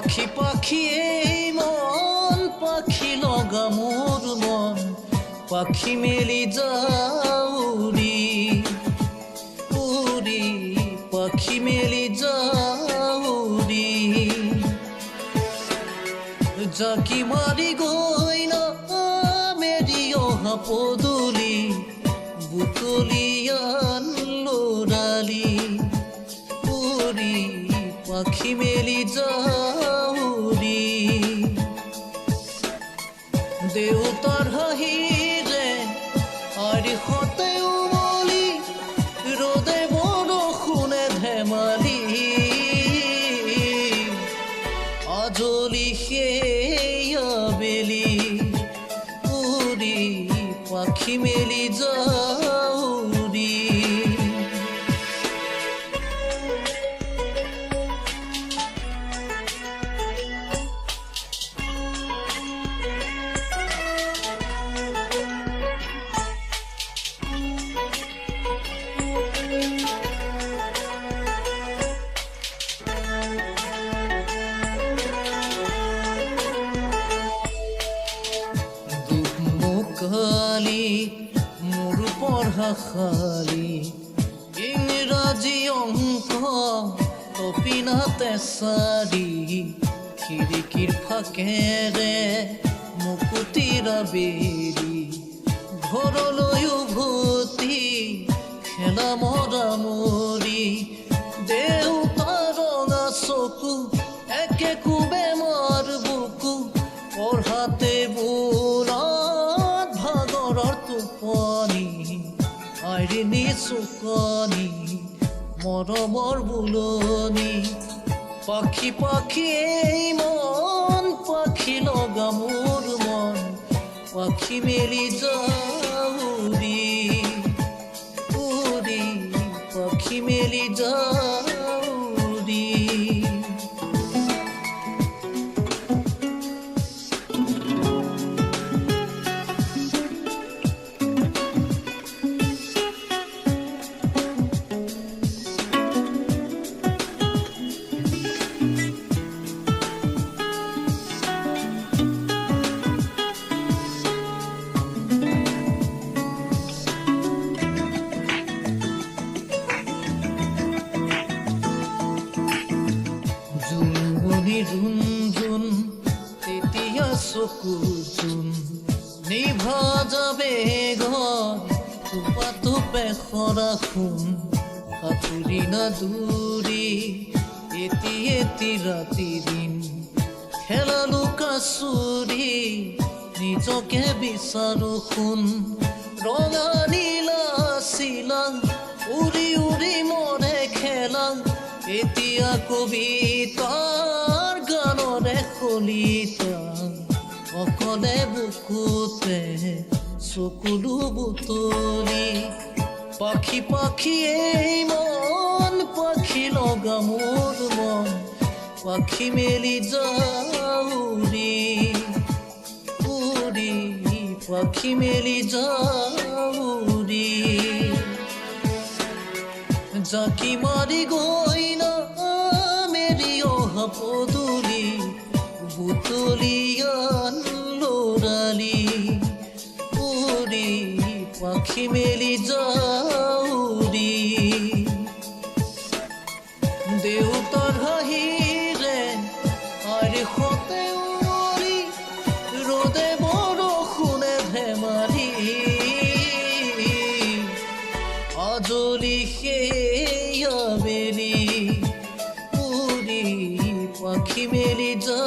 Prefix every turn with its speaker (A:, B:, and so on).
A: পাখি পাখি এই মন পাখি লগা মোর মন পাখি মেলি যাউরি উরি পাখি মেলি যাউরি জাকি মারি গই না মেরি অহা পদুলি বুতলিয়ান লোরালি উরি পাখি মেলি যাউরি দেউতার হাহিরে আর হতে উমলি রোদে বরষুণে ধেমালি আজলি সেই আবেলি উরি পাখি মেলি যাউরি কালি মোর পঢ়া খালি ইংৰাজী অংক কপিনাতে চাৰি খিৰিকীৰ ফাকেৰে মুকুতিৰা বেৰি ঘৰলৈ উভতি খেলা মৰা মৰি দেউতাৰ ৰঙা চকু একে কোবে মাৰ বুকু পঢ়াতে বুঢ়া টোপনি আইৰিণী চুকনি মৰমৰ বুলনি পাখি পাখি এই মন পাখি লগা মোৰ মন পাখি মেলি যাউৰি উৰি পাখি মেলি যাউৰি জুন জুন তেতিয়া চকু জুন নিভা যাবে ঘৰ টোপা টোপে খৰা খুন সাঁতুৰি না দূৰি এটি ৰাতি দিন খেলা লুকা চুৰি নিজকে বিচাৰো শুন ৰঙা নীলা চিলা উৰি উৰি মনে খেলা এতিয়া কবিতাৰ গানৰে কলিতা অকলে বুকুতে চকুলো বুটলি পাখি পাখি এই মন পাখি লগা মোৰ মন পাখি মেলি যাউৰি উৰি পাখি মেলি যাউৰি জাকি মারি গই না মেরি অহা পদুলি বুতলিয়ান লোরালি উরি পাখি মেলি যাউরি দেউতার হাহিরে আর হতে উমলি রোদে বরষুণে ধেমালি আজলি সেই আবেলি উৰি পাখি মেলি যা